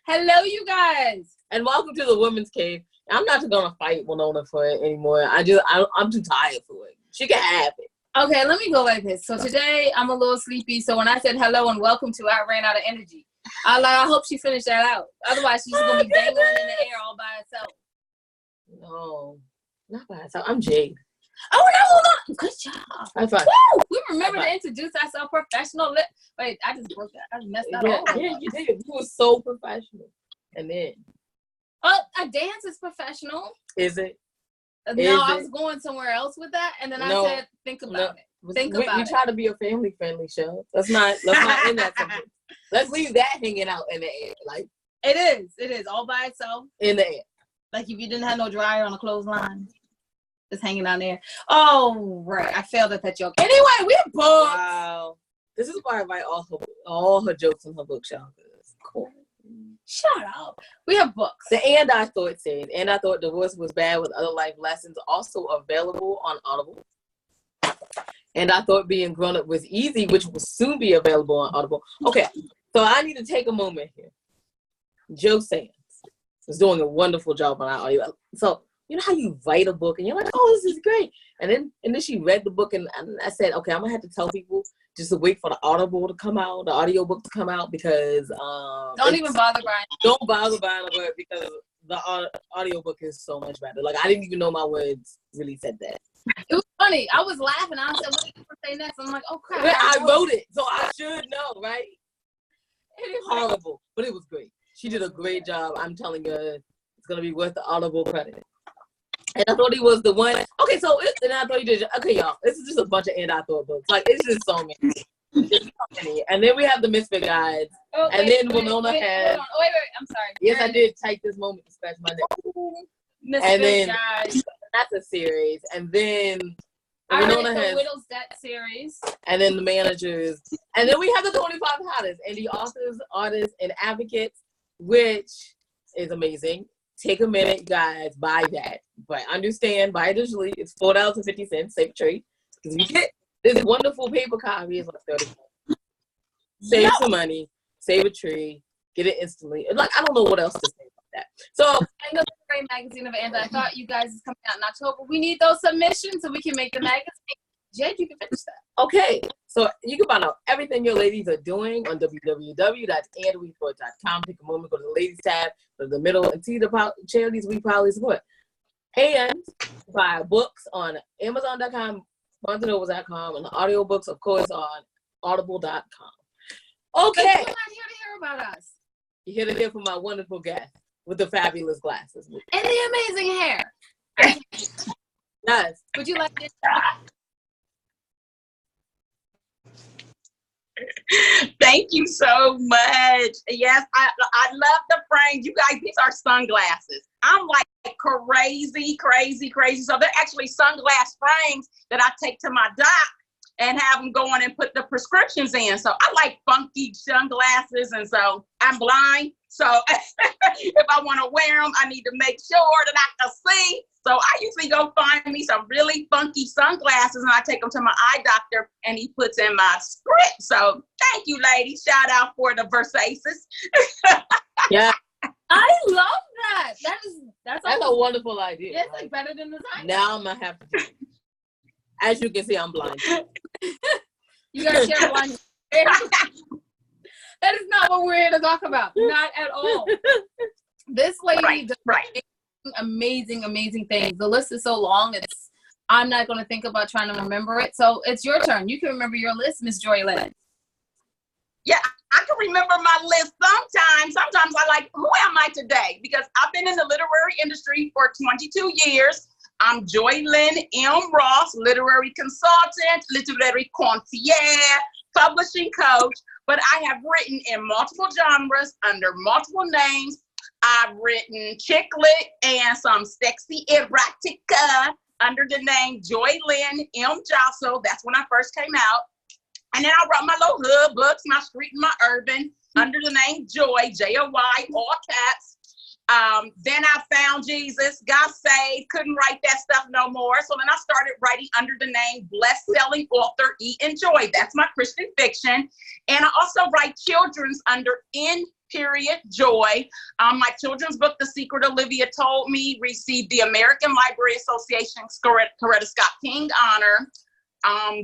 Hello, you guys. And welcome to the Women's Cave. I'm not gonna fight Winona for it anymore. I'm too tired for it. She can have it. Okay, let me go like this. So today I'm a little sleepy. So when I said hello and welcome to, I ran out of energy. I hope she finished that out. Otherwise, she's gonna be dangling in the air all by herself. No, not by herself. I'm Jade. Oh, no, hold on. Good job. High five. Woo! We remember to introduce ourselves professional. Wait, I just broke that. I just messed that up. Yeah, you did. You were so professional. And then. Oh, a dance is professional. Is it? No, I was going somewhere else with that, and then I said, think about it. We try to be a family-friendly show. Let's not end that subject. Let's leave that hanging out in the air. Like it is all by itself in the air. Like if you didn't have no dryer on a clothesline. Just hanging down there. Oh, right. I failed at that joke. Anyway, we have books. Wow. This is why I write all her jokes in her bookshelf. Cool. Shut up. We have books. The And I Thought series. And I Thought Divorce Was Bad with Other Life Lessons, also available on Audible. And I Thought Being Grown Up Was Easy, which will soon be available on Audible. Okay, so I need to take a moment here. Joe Sands is doing a wonderful job on our audio. So, you know how you write a book and you're like, oh, this is great. And then she read the book and I said, okay, I'm gonna have to tell people just to wait for the Audible to come out, the audio book to come out, because don't even bother buying. Don't bother buying a book because the audio book is so much better. Like I didn't even know my words really said that. It was funny. I was laughing. I said, what are you gonna say next? I'm like, oh crap. I wrote it, so I should know, right? It is horrible, but it was great. She did a great job. I'm telling you, it's gonna be worth the Audible credit. And I thought he was the one. Okay, so and I thought he did. Okay, y'all, this is just a bunch of And I Thought books. Like it's just so many. And then we have the Misfit Guides. Oh, and then Winona has. Wait, I'm sorry. Yes, I did take this moment to scratch my neck. Misfit Guides. That's a series. And then Winona has the Widow's Debt series. And then the Managers. And then we have the 25 Hottest and the Authors, Artists, and Advocates, which is amazing. Take a minute, you guys, buy that. But understand, buy it digitally. It's $4.50, save a trade. Because you get this wonderful paper copy, it's like $30. Save some money, save a tree, get it instantly. Like, I don't know what else to say about that. So, and the great magazine of And I Thought you guys is coming out in October. We need those submissions so we can make the magazine. Jed, you can finish that. Okay, so you can find out everything your ladies are doing on www.andwethought.com. Take a moment, go to the ladies tab, go to the middle, and see the charities we proudly support. And buy books on Amazon.com, BarnesandNoble.com, and the audiobooks, of course, on Audible.com. Okay. But you're not here to hear about us. You're here to hear from my wonderful guest with the fabulous glasses. And the amazing hair. Yes. Would you like to? Thank you so much. Yes, I love the frames. You guys, these are sunglasses. I'm like crazy. So they're actually sunglass frames that I take to my doc and have them go on and put the prescriptions in. So I like funky sunglasses, and so I'm blind. So if I want to wear them, I need to make sure that I can see. So I usually go find me some really funky sunglasses and I take them to my eye doctor and he puts in my script. So thank you, ladies. Shout out for the Versaces. Yeah. I love that. That's a wonderful idea. It's like better than the design. Now I'm going to have to do it. As you can see, I'm blind. You got to share one. That is not what we're here to talk about. Not at all. This lady does amazing things. The list is so long, I'm not going to think about trying to remember it. So it's your turn. You can remember your list, Miss Joylynn. Yeah, I can remember my list sometimes. Sometimes I like, who am I today? Because I've been in the literary industry for 22 years. I'm Joylynn M. Ross, literary consultant, literary concierge, publishing coach, but I have written in multiple genres under multiple names. I've written chick lit and some sexy erotica under the name Joylynn M. Jossel. That's when I first came out. And then I wrote my little hood books, my street and my urban, under the name Joy, J-O-Y, all caps. Then I found Jesus, got saved, couldn't write that stuff no more. So then I started writing under the name Blessed-Selling Author E. Joy. That's my Christian fiction. And I also write children's under N. period, joy. My children's book, The Secret Olivia Told Me, received the American Library Association's Coretta Scott King honor.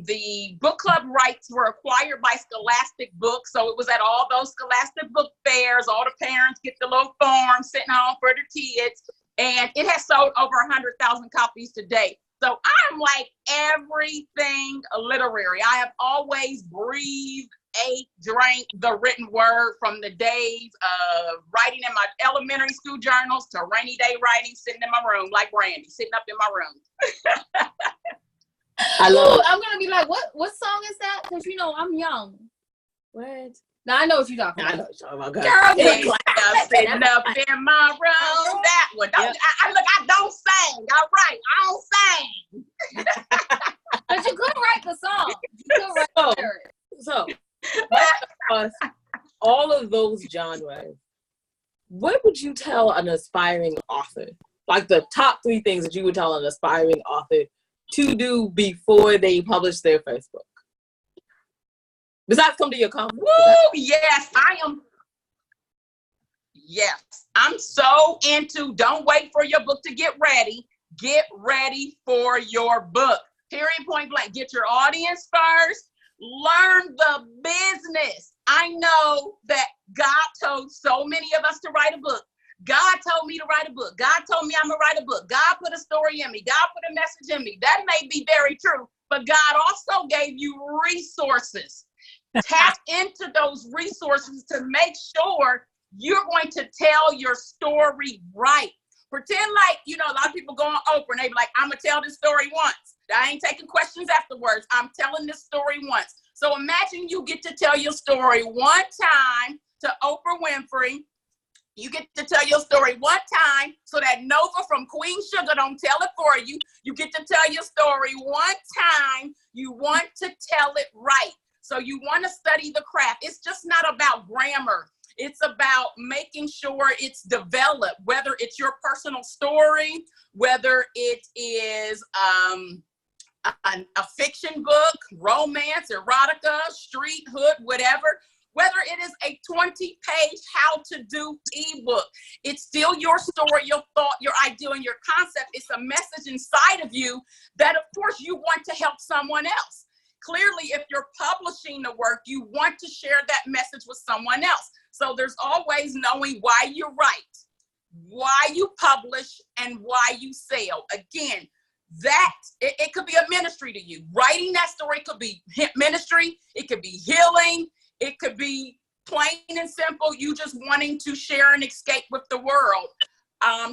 The book club rights were acquired by Scholastic Books, so it was at all those Scholastic book fairs. All the parents get the little form sitting home for their kids, and it has sold over 100,000 copies to date. So I'm like everything literary. I have always breathed, ate, drank the written word, from the days of writing in my elementary school journals to rainy day writing, sitting in my room like Randy, sitting up in my room. I love it. I'm gonna be like, what song is that? Because you know I'm young. What? Now I know what you're talking about. I know what you're talking about. Girl, sitting up in my room. That one. Look, I don't sing. All right, I don't sing. But you could write the song. You could write the lyrics. So, across all of those genres, what would you tell an aspiring author? Like the top 3 things that you would tell an aspiring author to do before they publish their first book? Besides come to your conference. Woo, yes, I am. Yes, I'm so into don't wait for your book to get ready. Get ready for your book. Period, point blank. Get your audience first. Learn the business. I know that God told so many of us to write a book. God told me to write a book. God told me I'm going to write a book. God put a story in me. God put a message in me. That may be very true, but God also gave you resources. Tap into those resources to make sure you're going to tell your story right. Pretend like, you know, a lot of people go on Oprah and they be like, I'm going to tell this story once. I ain't taking questions afterwards. I'm telling this story once. So imagine you get to tell your story one time to Oprah Winfrey. You get to tell your story one time so that Nova from Queen Sugar don't tell it for you. You get to tell your story one time. You want to tell it right. So you want to study the craft. It's just not about grammar. It's about making sure it's developed, whether it's your personal story, whether it is a fiction book, romance, erotica, street, hood, whatever. Whether it is a 20-page how-to-do ebook, it's still your story, your thought, your idea, and your concept. It's a message inside of you that, of course, you want to help someone else. Clearly, if you're publishing the work, you want to share that message with someone else. So there's always knowing why you write, why you publish, and why you sell. Again, that it could be a ministry to you. Writing that story could be ministry. It could be healing. It could be plain and simple, you just wanting to share and escape with the world.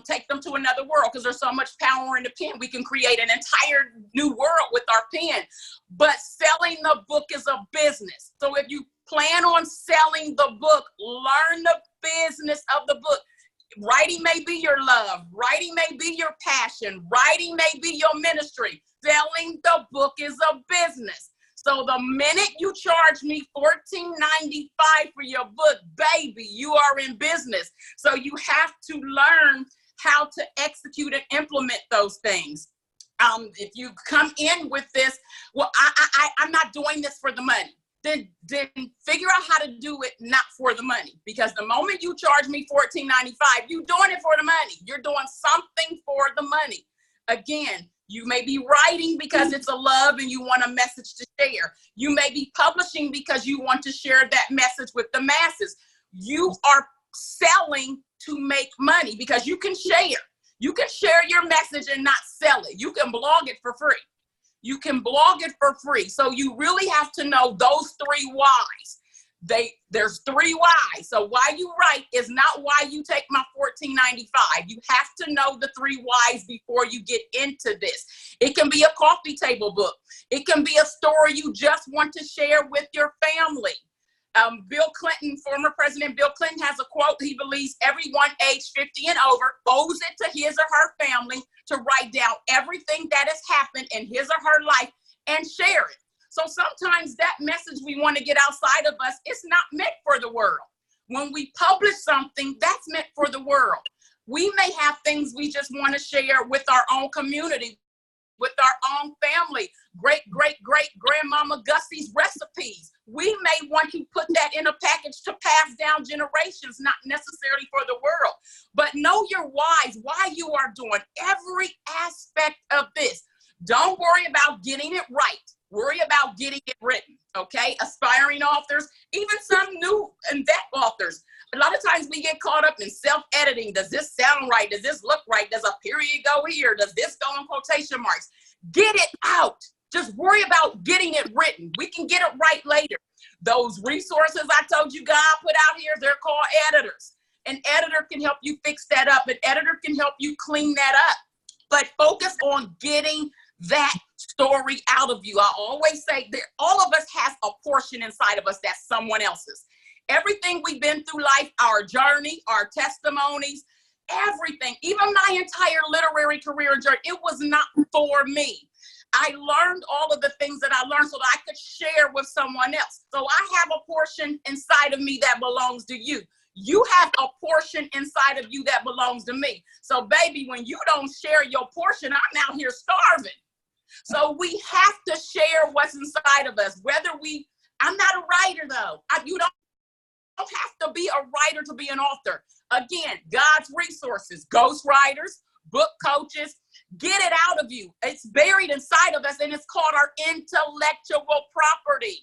Take them to another world, because there's so much power in the pen. We can create an entire new world with our pen. But selling the book is a business. So if you plan on selling the book, learn the business of the book. Writing may be your love. Writing may be your passion. Writing may be your ministry. Selling the book is a business. So the minute you charge me $14.95 for your book, baby, you are in business. So you have to learn how to execute and implement those things. If you come in with this, well, I'm not doing this for the money, then figure out how to do it not for the money. Because the moment you charge me $14.95, you're doing it for the money. You're doing something for the money. Again, you may be writing because it's a love and you want a message to share. You may be publishing because you want to share that message with the masses. You are selling to make money because you can share. You can share your message and not sell it. You can blog it for free. You can blog it for free. So you really have to know those 3 whys. There's 3 whys. So why you write is not why you take my $14.95. You have to know the 3 whys before you get into this. It can be a coffee table book. It can be a story you just want to share with your family. Bill Clinton, former President Bill Clinton, has a quote. He believes everyone aged 50 and over owes it to his or her family to write down everything that has happened in his or her life and share it. So sometimes that message we want to get outside of us, it's not meant for the world. When we publish something, that's meant for the world. We may have things we just want to share with our own community, with our own family, great-great-great-grandmama Gussie's recipes. We may want to put that in a package to pass down generations, not necessarily for the world. But know your whys, why you are doing every aspect of this. Don't worry about getting it right. Worry about getting it written, okay? Aspiring authors, even some new and vet authors. A lot of times we get caught up in self-editing. Does this sound right? Does this look right? Does a period go here? Does this go in quotation marks? Get it out. Just worry about getting it written. We can get it right later. Those resources I told you God put out here, they're called editors. An editor can help you fix that up. An editor can help you clean that up. But focus on getting that story out of you. I always say that all of us has a portion inside of us that's someone else's. Everything we've been through life, our journey, our testimonies, everything, even my entire literary career and journey, it was not for me. I learned all of the things that I learned so that I could share with someone else. So I have a portion inside of me that belongs to you. You have a portion inside of you that belongs to me. So baby, when you don't share your portion, I'm out here starving. So we have to share what's inside of us. I'm not a writer though. You don't have to be a writer to be an author. Again, God's resources, ghostwriters, book coaches, get it out of you. It's buried inside of us and it's called our intellectual property.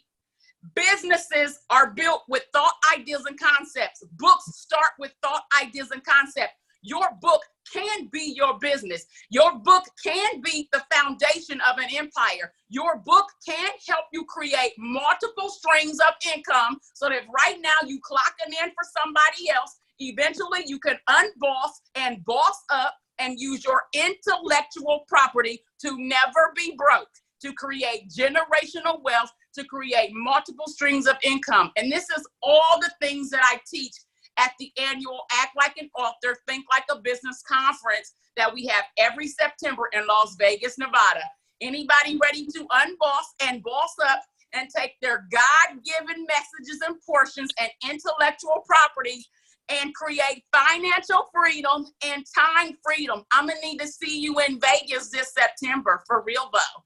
Businesses are built with thought, ideas, and concepts. Books start with thought, ideas, and concepts. Your book can be your business. Your book can be the foundation of an empire. Your book can help you create multiple streams of income so that right now you clocking in for somebody else. Eventually you can unboss and boss up and use your intellectual property to never be broke, to create generational wealth, to create multiple streams of income. And this is all the things that I teach at the annual Act Like an Author, Think Like a Business conference that we have every September in Las Vegas, Nevada. Anybody ready to unboss and boss up and take their God-given messages and portions and intellectual property and create financial freedom and time freedom? I'm gonna need to see you in Vegas this September, for real though.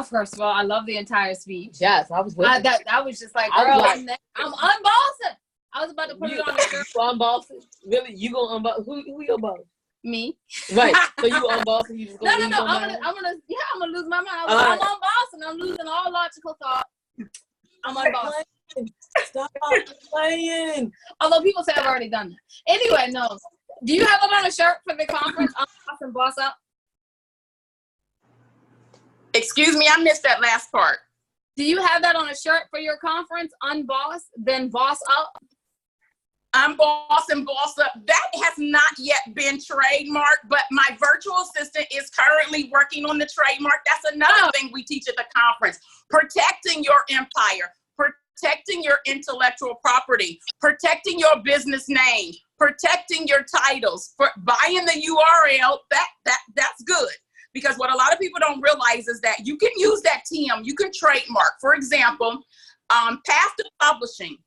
First of all, I love the entire speech. Yes, I was with you. That was just like, girl, I'm unbossing. I was about to put it on the shirt. You unbossing? Really? You gonna unboss? Who your boss? Me. Right. So you unbossing? You just gonna No. I'm gonna lose my mind. I'm unbossing. I'm losing all logical thought. I'm unbossing. Stop playing. Although people say I've already done that. Anyway, no. Do you have it on a shirt for the conference? Unboss and boss up. Excuse me, I missed that last part. Do you have that on a shirt for your conference? Unboss, then boss up? Unboss and boss up. That has not yet been trademarked, but my virtual assistant is currently working on the trademark. That's another thing we teach at the conference. Protecting your empire, protecting your intellectual property, protecting your business name, protecting your titles, for buying the URL. That's good. Because what a lot of people don't realize is that you can use that TM, you can trademark. For example, Path to Publishing.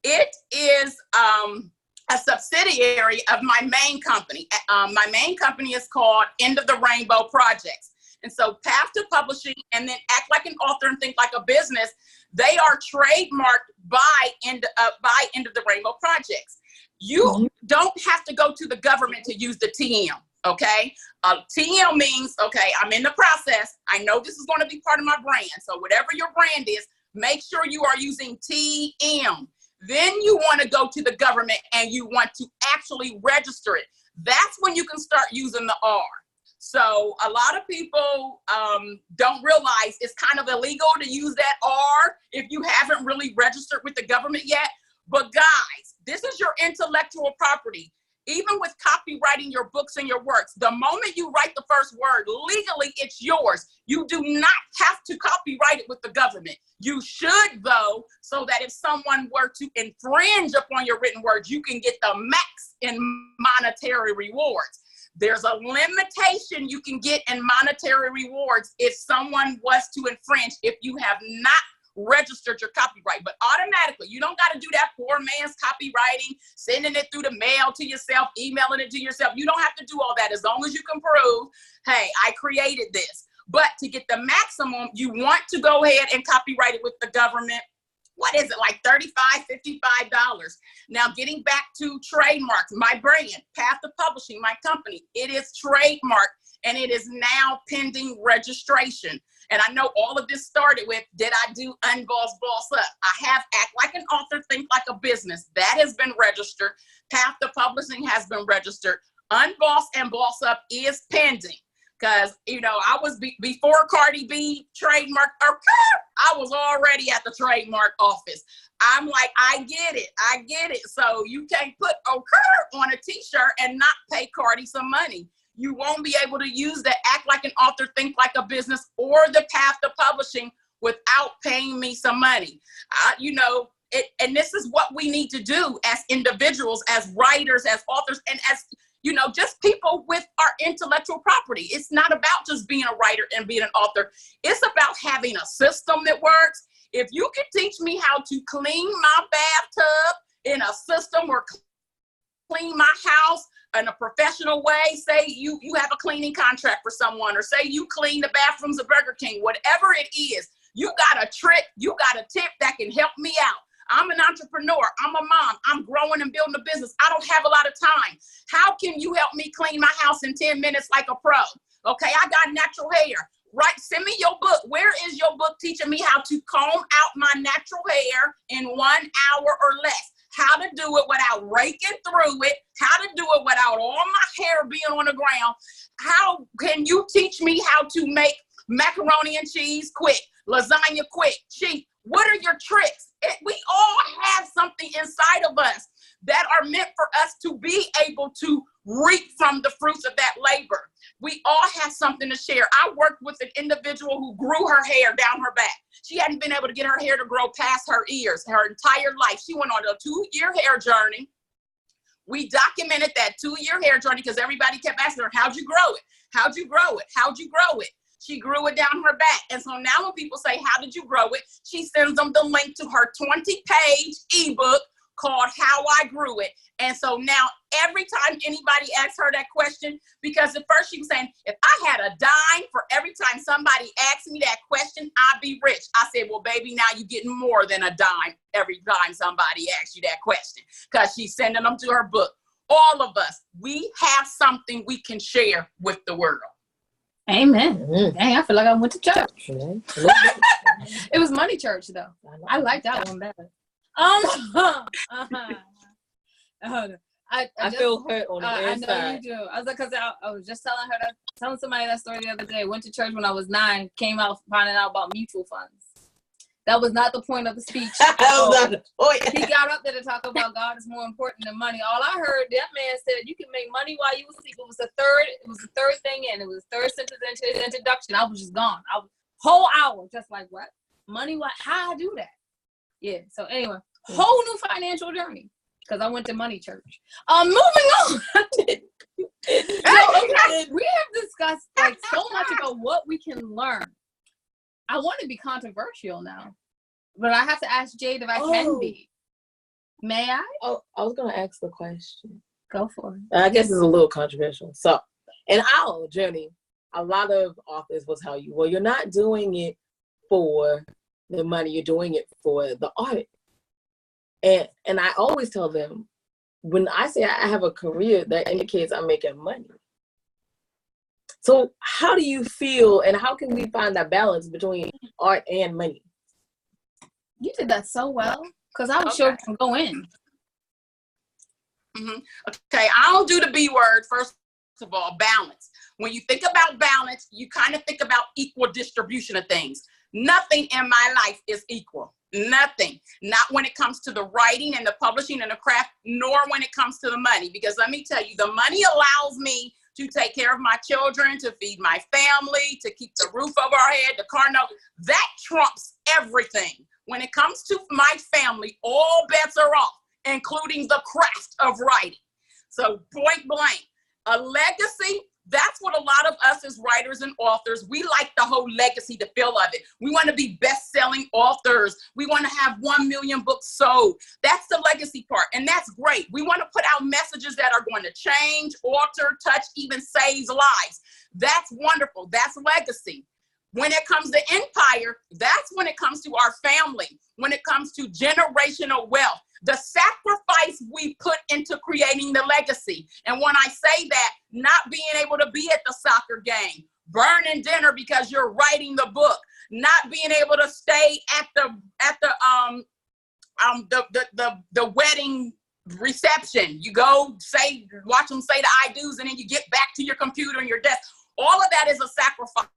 It is a subsidiary of my main company. My main company is called End of the Rainbow Projects. And so Path to Publishing and then Act Like an Author and Think Like a Business, they are trademarked by End of the Rainbow Projects. You don't have to go to the government to use the TM. Okay, TM means, okay, I'm in the process. I know this is going to be part of my brand. So whatever your brand is, make sure you are using TM. Then you want to go to the government and you want to actually register it. That's when you can start using the R. So a lot of people don't realize it's kind of illegal to use that R if you haven't really registered with the government yet. But guys, this is your intellectual property. Even with copywriting your books and your works, the moment you write the first word, legally it's yours. You do not have to copyright it with the government. You should, though, so that if someone were to infringe upon your written words, you can get the max in monetary rewards. There's a limitation you can get in monetary rewards if someone was to infringe if you have not registered your copyright. But automatically, you don't got to do that poor man's copywriting, sending it through the mail to yourself, emailing it to yourself. You don't have to do all that as long as you can prove, hey, I created this. But to get the maximum, you want to go ahead and copyright it with the government. What is it, like $35, $55? Now, getting back to trademarks, my brand, Path to Publishing, my company, it is trademarked and it is now pending registration. And I know all of this started with, did I do Unboss Boss Up? I have Act Like an Author, Think Like a Business. That has been registered. Path to Publishing has been registered. Unboss and Boss Up is pending. Because, you know, I was before Cardi B trademark, I was already at the trademark office. I'm like, I get it. So you can't put occur on a t-shirt and not pay Cardi some money. You won't be able to use the Act Like an Author, Think Like a Business or the Path to Publishing without paying me some money. You know, and this is what we need to do as individuals, as writers, as authors, and as, you know, just people with our intellectual property. It's not about just being a writer and being an author. It's about having a system that works. If you can teach me how to clean my bathtub in a system or clean my house in a professional way, say you have a cleaning contract for someone, or say you clean the bathrooms of Burger King, whatever it is, you got a trick, you got a tip that can help me out. I'm an entrepreneur. I'm a mom. I'm growing and building a business. I don't have a lot of time. How can you help me clean my house in 10 minutes like a pro? Okay, I got natural hair. Right, send me your book. Where is your book teaching me how to comb out my natural hair in 1 hour or less? How to do it without raking through it, how to do it without all my hair being on the ground. How can you teach me how to make macaroni and cheese quick, lasagna quick, cheap? What are your tricks? We all have something inside of us that are meant for us to be able to reap from the fruits of that labor. We all have something to share. I worked with an individual who grew her hair down her back. She hadn't been able to get her hair to grow past her ears her entire life. She went on a 2-year hair journey. We documented that 2-year hair journey because everybody kept asking her, how'd you grow it? How'd you grow it? How'd you grow it? She grew it down her back. And so now when people say, how did you grow it? She sends them the link to her 20-page ebook called How I Grew It. And so now every time anybody asks her that question, because at first she was saying, if I had a dime for every time somebody asked me that question, I'd be rich. I said, well, baby, now you're getting more than a dime every time somebody asks you that question, because she's sending them to her book. All of us, we have something we can share with the world. Amen. Mm-hmm. Dang, I feel like I went to church. It was Money Church, though. I like that one better. I feel hurt on the inside. I know you do. I was like, because I was just telling somebody that story the other day. Went to church when I was 9, came out finding out about mutual funds. That was not the point of the speech. He got up there to talk about God is more important than money. All I heard, that man said, you can make money while you sleep. It was the third thing in. It was the third sentence into his introduction. I was just gone. I was whole hour just like, what? Money? What? How I do that? Yeah. So anyway, whole new financial journey because I went to Money Church. Moving on. We have discussed like so much about what we can learn. I want to be controversial now, but I have to ask Jade if I can be. May I? Oh, I was going to ask the question. Go for it. I guess it's a little controversial. So, in our journey, a lot of authors will tell you, well, you're not doing it for the money, you're doing it for the art. And I always tell them, when I say I have a career, that indicates I'm making money. So how do you feel, and how can we find that balance between art and money? You did that so well, because I was sure we can go in. Mm-hmm. Okay, I don't do the B word, first of all, balance. When you think about balance, you kind of think about equal distribution of things. Nothing in my life is equal. Nothing. Not when it comes to the writing and the publishing and the craft, nor when it comes to the money. Because let me tell you, the money allows me to take care of my children, to feed my family, to keep the roof over our head, the car note. That trumps everything. When it comes to my family, all bets are off, including the craft of writing. So point blank, a legacy That's what a lot of us as writers and authors, we like the whole legacy, the feel of it. We want to be best-selling authors. We want to have 1 million books sold. That's the legacy part, and that's great. We want to put out messages that are going to change, alter, touch, even save lives. That's wonderful. That's legacy. When it comes to empire, that's when it comes to our family, when it comes to generational wealth, the sacrifice we put into creating the legacy. And when I say that, not being able to be at the soccer game, burning dinner because you're writing the book, not being able to stay at the wedding reception. You go watch them say the I do's, and then you get back to your computer and your desk. All of that is a sacrifice,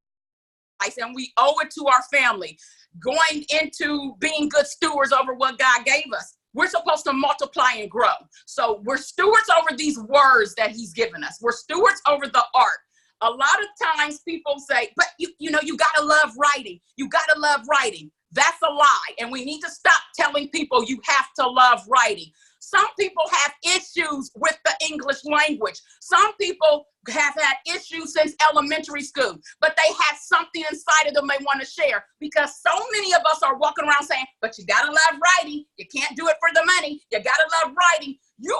and we owe it to our family. Going into being good stewards over what God gave us. We're supposed to multiply and grow. So we're stewards over these words that he's given us. We're stewards over the art. A lot of times people say, but you know, you gotta love writing. You gotta love writing. That's a lie. And we need to stop telling people you have to love writing. Some people have issues with the English language. Some people have had issues since elementary school, but they have something inside of them they want to share, because so many of us are walking around saying, but you gotta love writing. You can't do it for the money. You gotta love writing. You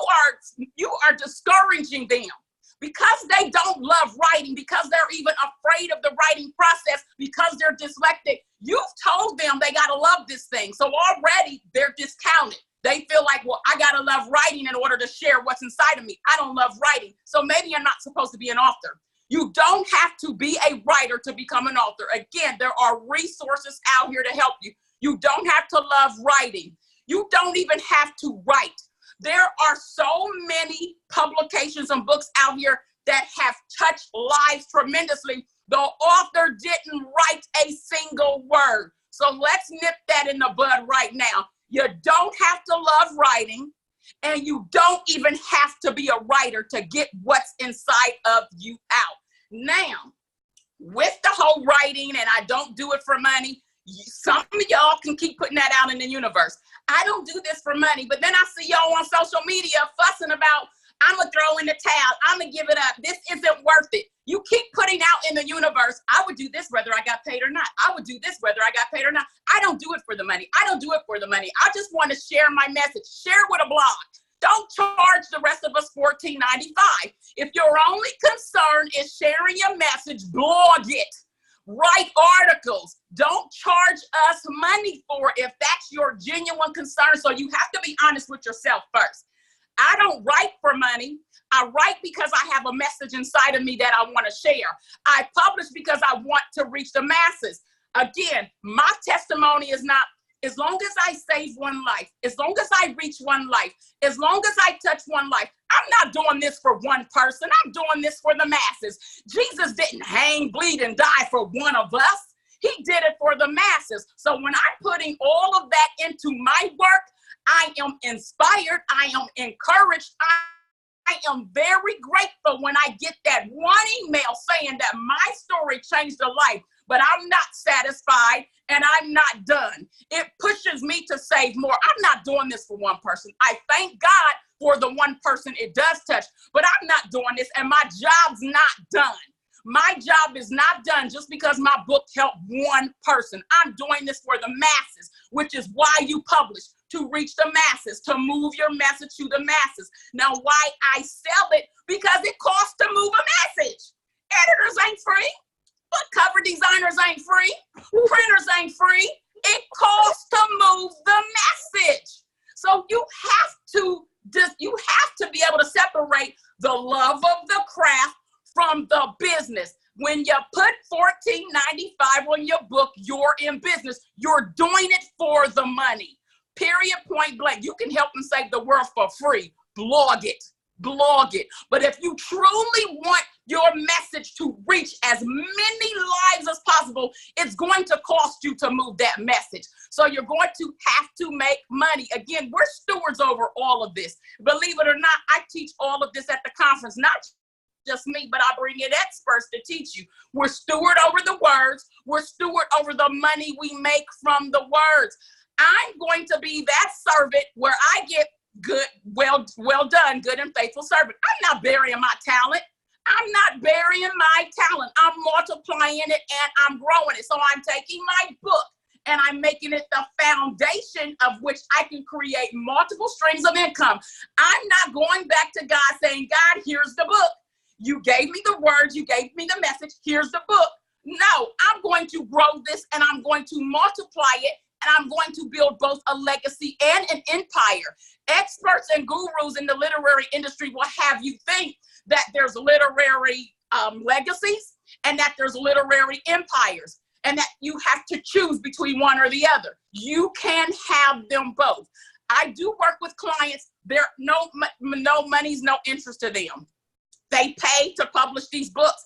are discouraging them because they don't love writing, because they're even afraid of the writing process, because they're dyslexic. You've told them they gotta love this thing. So already they're discounted. They feel like, well, I gotta love writing in order to share what's inside of me. I don't love writing. So maybe you're not supposed to be an author. You don't have to be a writer to become an author. Again, there are resources out here to help you. You don't have to love writing. You don't even have to write. There are so many publications and books out here that have touched lives tremendously. The author didn't write a single word. So let's nip that in the bud right now. You don't have to love writing, and you don't even have to be a writer to get what's inside of you out. Now, with the whole writing, and I don't do it for money, some of y'all can keep putting that out in the universe. I don't do this for money, but then I see y'all on social media fussing about, I'm going to throw in the towel, I'm going to give it up, this isn't worth it. You keep putting out in the universe, I would do this whether I got paid or not. I would do this whether I got paid or not. I don't do it for the money. I don't do it for the money. I just want to share my message. Share with a blog. Don't charge the rest of us $14.95. If your only concern is sharing your message, blog it. Write articles. Don't charge us money for it if that's your genuine concern. So you have to be honest with yourself first. I don't write for money. I write because I have a message inside of me that I want to share. I publish because I want to reach the masses. Again, my testimony is not, as long as I save one life, as long as I reach one life, as long as I touch one life, I'm not doing this for one person. I'm doing this for the masses. Jesus didn't hang, bleed, and die for one of us. He did it for the masses. So when I'm putting all of that into my work, I am inspired. I am encouraged. I am very grateful when I get that one email saying that my story changed a life, but I'm not satisfied and I'm not done. It pushes me to save more. I'm not doing this for one person. I thank God for the one person it does touch, but I'm not doing this, and my job's not done. My job is not done just because my book helped one person. I'm doing this for the masses, which is why you publish, to reach the masses, to move your message to the masses. Now, why I sell it? Because it costs to move a message. Editors ain't free. Book cover designers ain't free. Printers ain't free. It costs to move the message. So you have to be able to separate the love of the craft from the business. When you put $14.95 on your book, you're in business. You're doing it for the money. Period, point blank. You can help them save the world for free. Blog it. Blog it. But if you truly want your message to reach as many lives as possible, it's going to cost you to move that message. So you're going to have to make money. Again, we're stewards over all of this. Believe it or not, I teach all of this at the conference, not just me, but I bring in experts to teach you. We're steward over the words. We're steward over the money we make from the words. I'm going to be that servant where I get good, well done, good and faithful servant. I'm not burying my talent. I'm not burying my talent. I'm multiplying it and I'm growing it. So I'm taking my book and I'm making it the foundation of which I can create multiple streams of income. I'm not going back to God saying, God, here's the book. You gave me the words, you gave me the message, here's the book. No, I'm going to grow this and I'm going to multiply it and I'm going to build both a legacy and an empire. Experts and gurus in the literary industry will have you think that there's literary legacies and that there's literary empires and that you have to choose between one or the other. You can have them both. I do work with clients. There no money's no interest to them. They pay to publish these books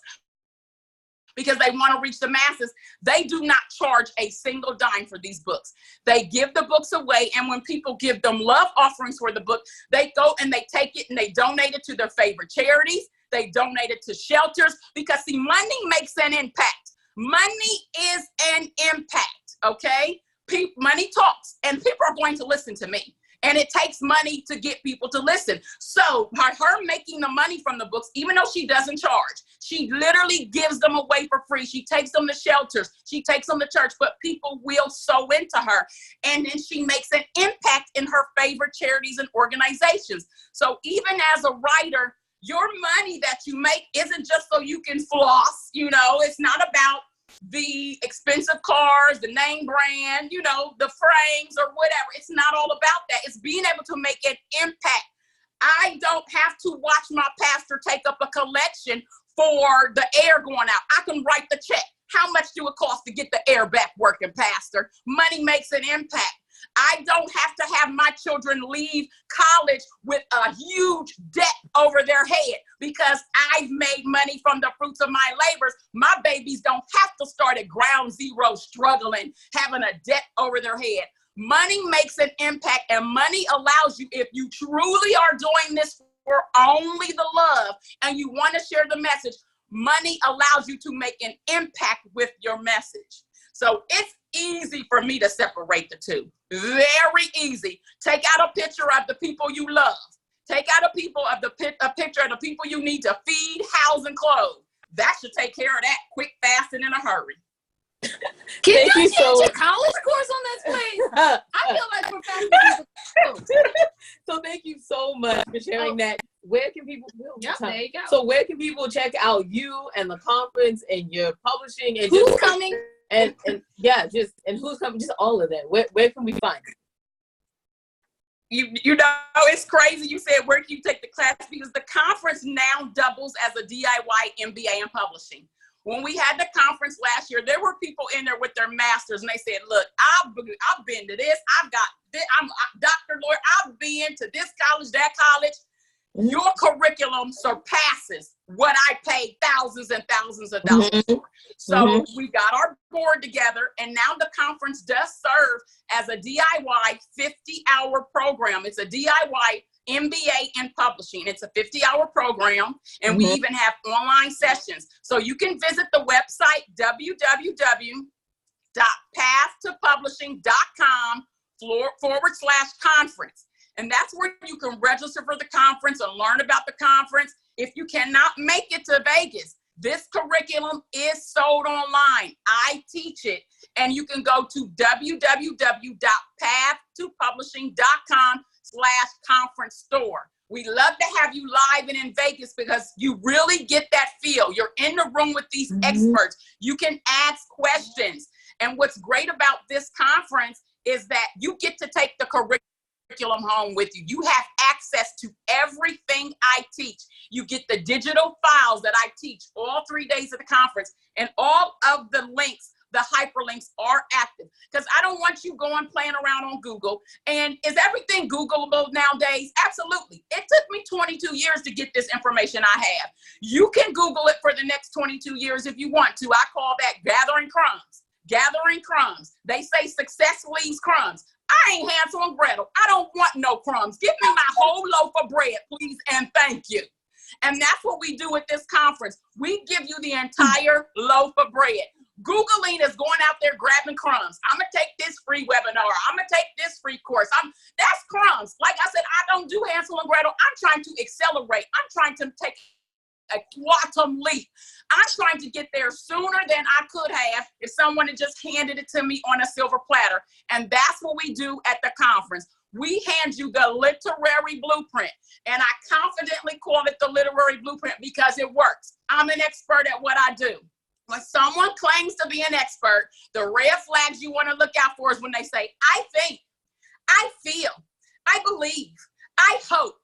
because they want to reach the masses. They do not charge a single dime for these books. They give the books away, and when people give them love offerings for the book, they go and they take it and they donate it to their favorite charities. They donate it to shelters because, see, money makes an impact. Money is an impact, okay? Money talks, and people are going to listen to me. And it takes money to get people to listen. So by her making the money from the books, even though she doesn't charge, she literally gives them away for free. She takes them to shelters. She takes them to church, but people will sow into her. And then she makes an impact in her favorite charities and organizations. So even as a writer, your money that you make isn't just so you can floss, you know, it's not about the expensive cars, the name brand, you know, the frames or whatever. It's not all about that. It's being able to make an impact. I don't have to watch my pastor take up a collection for the air going out. I can write the check. How much do it cost to get the air back working, pastor? Money makes an impact. I don't have to have my children leave college with a huge debt over their head because I've made money from the fruits of my labors. My babies don't have to start at ground zero struggling, having a debt over their head. Money makes an impact, and money allows you, if you truly are doing this for only the love and you want to share the message, money allows you to make an impact with your message. So it's easy for me to separate the two. Very easy. Take out a picture of the people you love. Take out a picture of the people you need to feed, house, and clothe. That should take care of that quick, fast, and in a hurry. Can you change a college course on this, please? I feel like professionals. So thank you so much for sharing that. Where can people? There you go. So where can people check out you and the conference and your publishing and who's coming? And yeah, and who's coming? Just all of that. Where can we find it? You know, it's crazy. You said where can you take the class, because the conference now doubles as a DIY MBA in publishing. When we had the conference last year, there were people in there with their masters, and they said, "Look, I've been to this. I've got this. I'm a doctor, lawyer. I've been to this college, that college. Your curriculum surpasses what I paid thousands and thousands of dollars for." So we got our board together, and now the conference does serve as a DIY 50-hour program. It's a DIY MBA in publishing. It's a 50-hour program, and we even have online sessions. So you can visit the website, www.pathtopublishing.com/conference. And that's where you can register for the conference and learn about the conference. If you cannot make it to Vegas, this curriculum is sold online. I teach it. And you can go to www.pathtopublishing.com/conference store. We love to have you live and in Vegas because you really get that feel. You're in the room with these experts. You can ask questions. And what's great about this conference is that you get to take the curriculum home with you. You have access to everything I teach. You get the digital files that I teach all 3 days of the conference, and all of the links, the hyperlinks, are active, because I don't want you going playing around on Google. And is everything Googleable nowadays? Absolutely. It took me 22 years to get this information I have. You can Google it for the next 22 years if you want to. I call that gathering crumbs. Gathering crumbs. They say success leaves crumbs. I ain't Hansel and Gretel. I don't want no crumbs. Give me my whole loaf of bread, please, and thank you. And that's what we do at this conference. We give you the entire loaf of bread. Googling is going out there grabbing crumbs. I'm going to take this free webinar. I'm going to take this free course. That's crumbs. Like I said, I don't do Hansel and Gretel. I'm trying to accelerate. I'm trying to take a quantum leap. I'm trying to get there sooner than I could have if someone had just handed it to me on a silver platter. And that's what we do at the conference. We hand you the literary blueprint. And I confidently call it the literary blueprint because it works. I'm an expert at what I do. When someone claims to be an expert, the red flags you want to look out for is when they say, I think, I feel, I believe, I hope.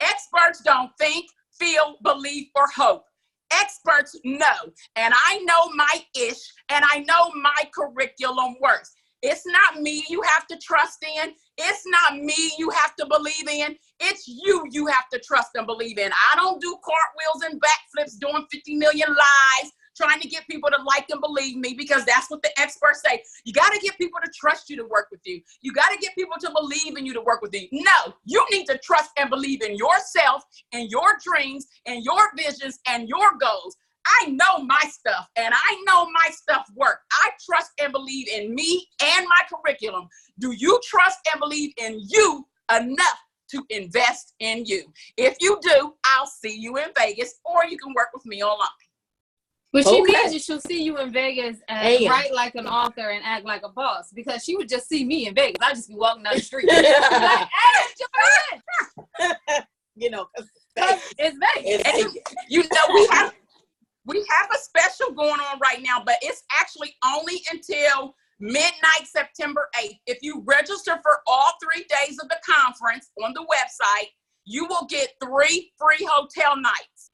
Experts don't think, feel, believe, or hope. Experts know, and I know my ish, and I know my curriculum works. It's not me you have to trust in. It's not me you have to believe in. It's you have to trust and believe in. I don't do cartwheels and backflips doing 50 million lies, trying to get people to like and believe me, because that's what the experts say. You got to get people to trust you to work with you. You got to get people to believe in you to work with you. No, you need to trust and believe in yourself and your dreams and your visions and your goals. I know my stuff, and I know my stuff work. I trust and believe in me and my curriculum. Do you trust and believe in you enough to invest in you? If you do, I'll see you in Vegas, or you can work with me online. But she means that she'll see you in Vegas and write like an author and act like a boss, because she would just see me in Vegas. I'd just be walking down the street. Like, hey, Joylynn. You know, it's Vegas. And you know, we have a special going on right now, but it's actually only until midnight September 8th. If you register for all 3 days of the conference on the website, you will get 3 free hotel nights.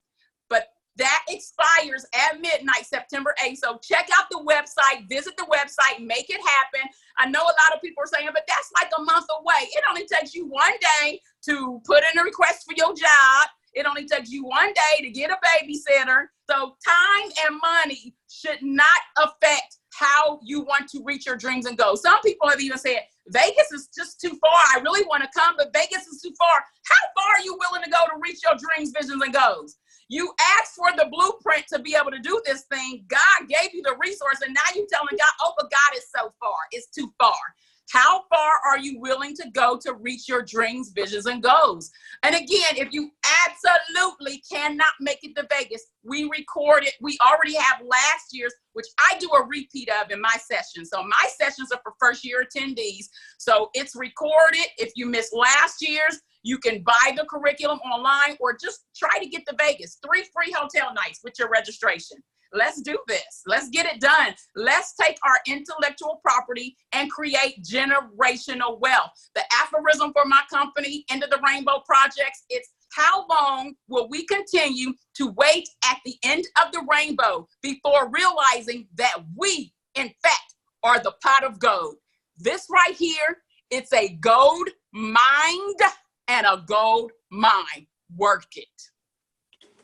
But that expires at midnight, September 8th. So check out the website, visit the website, make it happen. I know a lot of people are saying, but that's like a month away. It only takes you 1 day to put in a request for your job. It only takes you 1 day to get a babysitter. So time and money should not affect how you want to reach your dreams and goals. Some people have even said, Vegas is just too far. I really want to come, but Vegas is too far. How far are you willing to go to reach your dreams, visions, and goals? You asked for the blueprint to be able to do this thing. God gave you the resource, and now you're telling God, oh, but God is so far. It's too far. How far are you willing to go to reach your dreams, visions, and goals? And again, if you absolutely cannot make it to Vegas, we record it. We already have last year's, which I do a repeat of in my session. So my sessions are for first-year attendees. So it's recorded. If you missed last year's, you can buy the curriculum online or just try to get to Vegas. 3 free hotel nights with your registration. Let's do this. Let's get it done. Let's take our intellectual property and create generational wealth. The aphorism for my company, End of the Rainbow Projects, it's how long will we continue to wait at the end of the rainbow before realizing that we, in fact, are the pot of gold? This right here, it's a gold mined and a gold mine. Work it.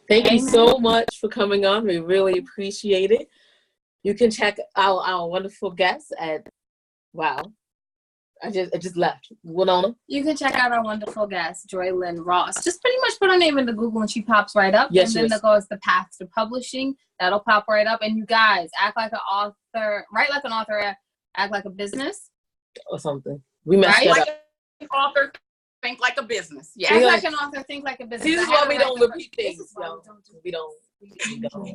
Thank you so much for coming on. We really appreciate it. You can check out our wonderful guests at, wow, I just left. Winona? You can check out our wonderful guest, Joylynn Ross. Just pretty much put her name into Google and she pops right up. Yes, and then there goes the path to publishing. That'll pop right up. And you guys, act like an author, write like an author, act like a business. Or something. We messed that up. An author, think like a business. Yeah. Act like an author, think like a business. This is why we don't repeat things. We don't.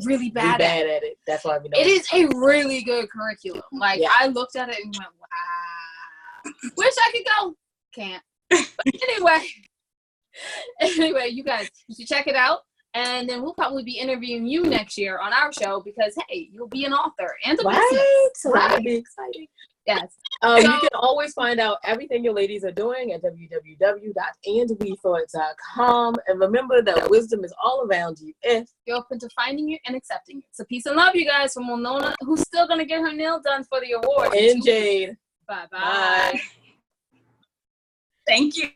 Really bad at it. That's why we don't. It is a really good curriculum. Like, yeah. I looked at it and went, wow. Wish I could go. Can't. But anyway, you guys, you should check it out. And then we'll probably be interviewing you next year on our show because, hey, you'll be an author and a business. So that'll be exciting. Yes. You can always find out everything your ladies are doing at www.andwethoughts.com. And remember that wisdom is all around you if you're open to finding it and accepting it. So peace and love, you guys, from Winona, who's still going to get her nail done for the award. And Jade. Bye-bye. Bye. Thank you.